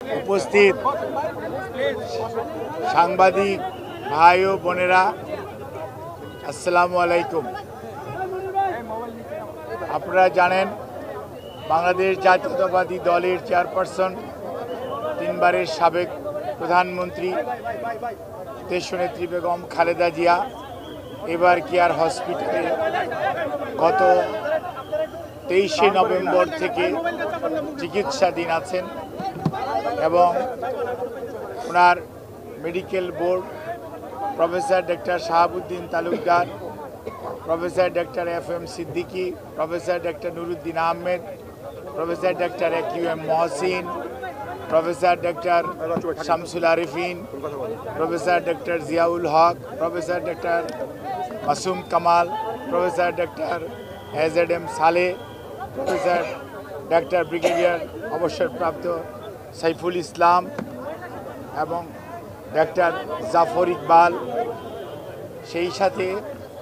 উপস্থিত সাংবাদিক ভাই ও বোনেরা, আসসালামু আলাইকুম। আপনারা জানেন, বাংলাদেশ জাতীয়তাবাদী দলের চেয়ারপারসন, তিনবারের সাবেক প্রধানমন্ত্রী দেশনেত্রী বেগম খালেদা জিয়া এবার কেয়ার হসপিটালে গত 23শে নভেম্বর থেকে চিকিৎসাধীন আছেন এবং ওনার medical board professor doctor Shahabuddin Talukdar, professor doctor FM Siddiqui, professor doctor Nuruddin Ahmed, professor doctor AQM Mohsin, professor doctor Shamsul Arifin, professor doctor Ziaul Haque, professor doctor Masum Kamal, professor doctor AZM Saleh, professor doctor brigadier অবসরপ্রাপ্ত সাইফুল ইসলাম এবং ডক্টর জাফর ইকবাল, সেই সাথে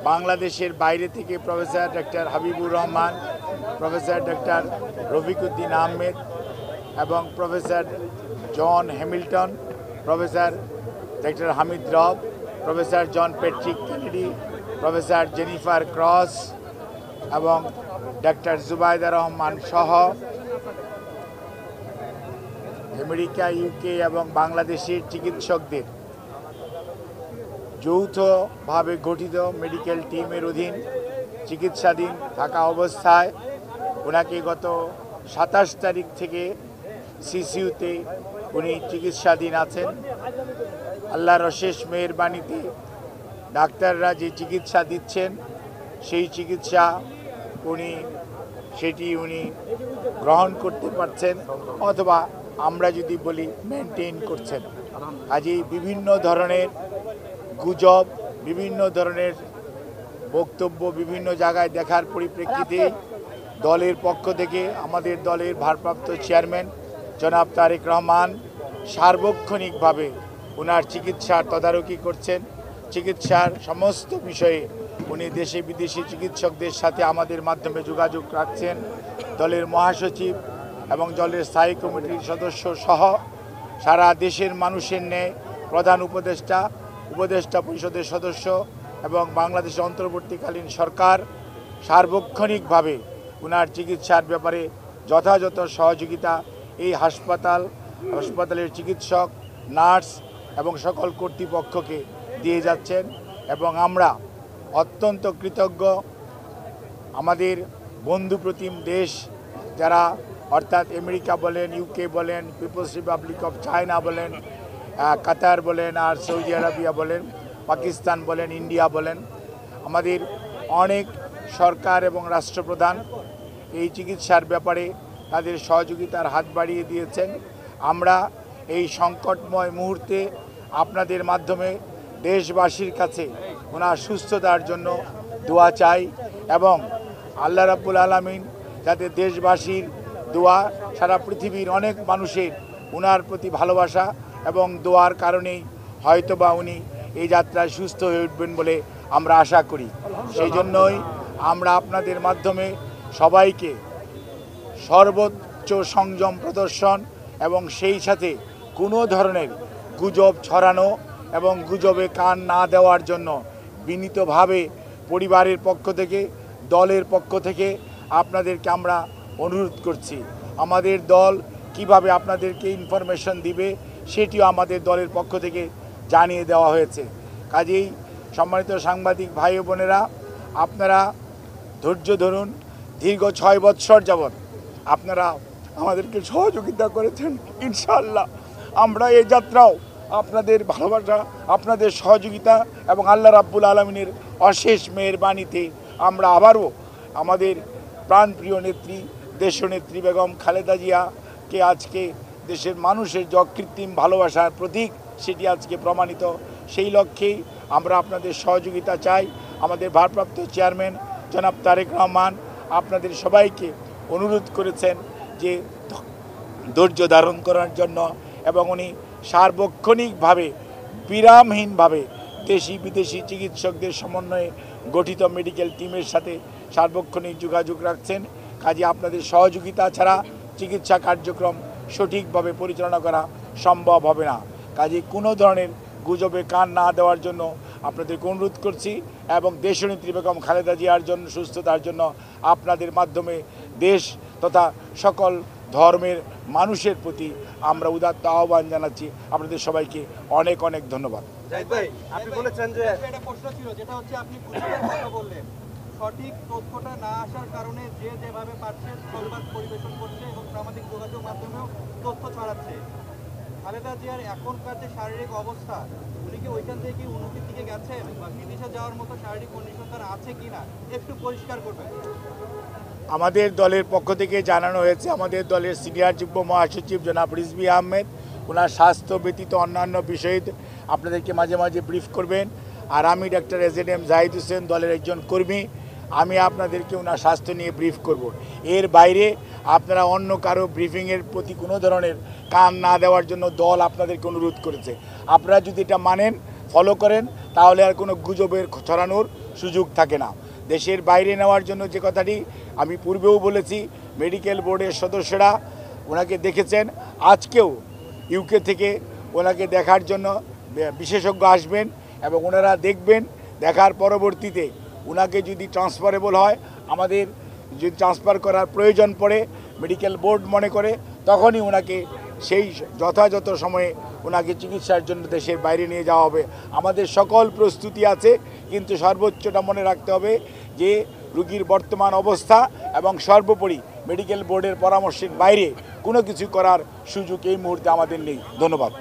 বাংলাদেশের বাইরে থেকে professor doctor Habibur Rahman, professor doctor Rafiquddin Ahmed এবং professor John Hamilton, professor doctor Hamid Rab, professor John Patrick Kennedy, professor Jennifer Cross এবং doctor Zubaida Rahman সহ আমেরিকা, UK এবং বাংলাদেশের চিকিৎসকদের যৌথভাবে গঠিত মেডিকেল টিমের অধীন চিকিৎসাধীন থাকা অবস্থায় ওনাকে গত 27 তারিখ থেকে CCUতে উনি চিকিৎসাধীন আছেন। আল্লাহর অশেষ মেহেরবানিতে ডাক্তাররা যে চিকিৎসা দিচ্ছেন সেই চিকিৎসা সেটি উনি গ্রহণ করতে পারছেন, অথবা আমরা যদি বলি মেনটেন করছেন। কাজেই বিভিন্ন ধরনের গুজব, বিভিন্ন ধরনের বক্তব্য বিভিন্ন জায়গায় দেখার পরিপ্রেক্ষিতে দলের পক্ষ থেকে আমাদের দলের ভারপ্রাপ্ত চেয়ারম্যান জনাব তারেক রহমান সার্বক্ষণিকভাবে ওনার চিকিৎসার তদারকি করছেন। চিকিৎসার সমস্ত বিষয়ে উনি দেশে বিদেশি চিকিৎসকদের সাথে আমাদের মাধ্যমে যোগাযোগ রাখছেন। দলের মহাসচিব এবং দলের স্থায়ী কমিটির সদস্য সহ সারা দেশের মানুষের ন্যায় প্রধান উপদেষ্টা পরিষদের সদস্য এবং বাংলাদেশের অন্তর্বর্তীকালীন সরকার সার্বক্ষণিকভাবে ওনার চিকিৎসার ব্যাপারে যথাযথ সহযোগিতা এই হাসপাতালের চিকিৎসক, নার্স এবং সকল কর্তৃপক্ষকে দিয়ে যাচ্ছেন এবং আমরা অত্যন্ত কৃতজ্ঞ। আমাদের বন্ধুপ্রতিম দেশ যারা, অর্থাৎ আমেরিকা বলেন, UK বলেন, পিপলস রিপাবলিক অফ চায়না বলেন, কাতার বলেন, আর সৌদি আরবিয়া বলেন, পাকিস্তান বলেন, ইন্ডিয়া বলেন, আমাদের অনেক সরকার এবং রাষ্ট্রপ্রধান এই চিকিৎসার ব্যাপারে তাদের সহযোগিতার হাত বাড়িয়ে দিয়েছেন। আমরা এই সংকটময় মুহূর্তে আপনাদের মাধ্যমে দেশবাসীর কাছে ওনার সুস্থতার জন্য দোয়া চাই এবং আল্লাহ রাব্বুল আলামিন যাতে দেশবাসীর দোয়া, সারা পৃথিবীর অনেক মানুষের ওনার প্রতি ভালোবাসা এবং দোয়ার কারণেই হয়তোবা উনি এই যাত্রায় সুস্থ হয়ে উঠবেন বলে আমরা আশা করি। সেই জন্যই আমরা আপনাদের মাধ্যমে সবাইকে সর্বোচ্চ সংযম প্রদর্শন এবং সেই সাথে কোনো ধরনের গুজব ছড়ানো এবং গুজবে কান না দেওয়ার জন্য বিনীতভাবে পরিবারের পক্ষ থেকে, দলের পক্ষ থেকে আপনাদেরকে আমরা অনুরোধ করছি। আমাদের দল কিভাবে আপনাদেরকে ইনফরমেশন দিবে সেটিও আমাদের দলের পক্ষ থেকে জানিয়ে দেওয়া হয়েছে। কাজেই সম্মানিত সাংবাদিক ভাই ও বোনেরা, আপনারা ধৈর্য ধরুন। দীর্ঘ 6 বৎসর যাবৎ আপনারা আমাদেরকে সহযোগিতা করেছেন। ইনশাআল্লাহ আমরা এই যাত্রাও আপনাদের ভালোবাসা, আপনাদের সহযোগিতা এবং আল্লাহ রাব্বুল আলামিনের অশেষ মেহেরবানিতে আমরা আবারও আমাদের প্রাণপ্রিয় নেত্রী দেশনেত্রী বেগম খালেদা জিয়াকে আজকে দেশের মানুষের যে অকৃত্রিম ভালোবাসার প্রতীক সেটি আজকে প্রমাণিত। সেই লক্ষ্যেই আমরা আপনাদের সহযোগিতা চাই। আমাদের ভারপ্রাপ্ত চেয়ারম্যান জনাব তারেক রহমান আপনাদের সবাইকে অনুরোধ করেছেন যে ধৈর্য ধারণ করার জন্য এবং উনি সার্বক্ষণিকভাবে বিরামহীনভাবে দেশি বিদেশি চিকিৎসকদের সমন্বয়ে গঠিত মেডিকেল টিমের সাথে সার্বক্ষণিক যোগাযোগ রাখছেন। কাজে আপনাদের সহযোগিতা ছাড়া চিকিৎসা কার্যক্রম সঠিকভাবে পরিচালনা করা সম্ভব হবে না। কাজেই কোনো ধরনের গুজবে কান না দেওয়ার জন্য আপনাদেরকে অনুরোধ করছি এবং দেশনেত্রী বেগম খালেদা জিয়ার জন্য সুস্থতার জন্য আপনাদের মাধ্যমে দেশ তথা সকল ধর্মের মানুষের প্রতি আমরা উদাত্ত আহ্বান জানাচ্ছি। আপনাদের সবাইকে অনেক অনেক ধন্যবাদ। আপনি বলেছেন যে একটা প্রশ্ন ছিল, যেটা হচ্ছে আপনি গুজবের কথা বললেন, সঠিক তথ্যটা না আসার কারণে যে যেভাবে পারছে সংবাদ পরিবেশন করছে এবং সামাজিক যোগাযোগ মাধ্যমেও তথ্য ছড়াচ্ছে। খালেদা জিয়ার এখনকার যে শারীরিক অবস্থা, উনি কি ওইখান থেকে কি উন্নতির দিকে গেছেন বা বিদেশে যাওয়ার মতো শারীরিক কন্ডিশন তার আছে কিনা একটু পরিষ্কার করবেন। আমাদের দলের পক্ষ থেকে জানানো হয়েছে, আমাদের দলের সিনিয়র যুগ্ম মহাসচিব জনাব রিজভী আহমেদ ওনার স্বাস্থ্য ব্যতীত অন্যান্য বিষয়ে আপনাদেরকে মাঝে মাঝে ব্রিফ করবেন। আর আমি ডাক্তার এজেড এম জাহিদ হোসেন, দলের একজন কর্মী, আমি আপনাদেরকে ওনার স্বাস্থ্য নিয়ে ব্রিফ করব। এর বাইরে আপনারা অন্য কারো ব্রিফিংয়ের প্রতি কোনো ধরনের কান না দেওয়ার জন্য দল আপনাদেরকে অনুরোধ করেছে। আপনারা যদি এটা মানেন, ফলো করেন, তাহলে আর কোনো গুজবের ছড়ানোর সুযোগ থাকে না। দেশের বাইরে নেওয়ার জন্য যে কথাটি আমি পূর্বেও বলেছি, মেডিকেল বোর্ডের সদস্যরা ওনাকে দেখেছেন। আজকেও ইউকে থেকে ওনাকে দেখার জন্য বিশেষজ্ঞ আসবেন এবং ওনারা দেখবেন। দেখার পরবর্তীতে ওনাকে যদি ট্রান্সফারেবল হয়, আমাদের যদি ট্রান্সফার করার প্রয়োজন পড়ে মেডিকেল বোর্ড মনে করে, তখনই ওনাকে সেই যথাযথ সময়ে ওনাকে চিকিৎসার জন্য দেশের বাইরে নিয়ে যাওয়া হবে। আমাদের সকল প্রস্তুতি আছে, কিন্তু সর্বোচ্চটা মনে রাখতে হবে যে রোগীর বর্তমান অবস্থা এবং সর্বোপরি মেডিকেল বোর্ডের পরামর্শের বাইরে কোনো কিছু করার সুযোগ এই মুহূর্তে আমাদের নেই। ধন্যবাদ।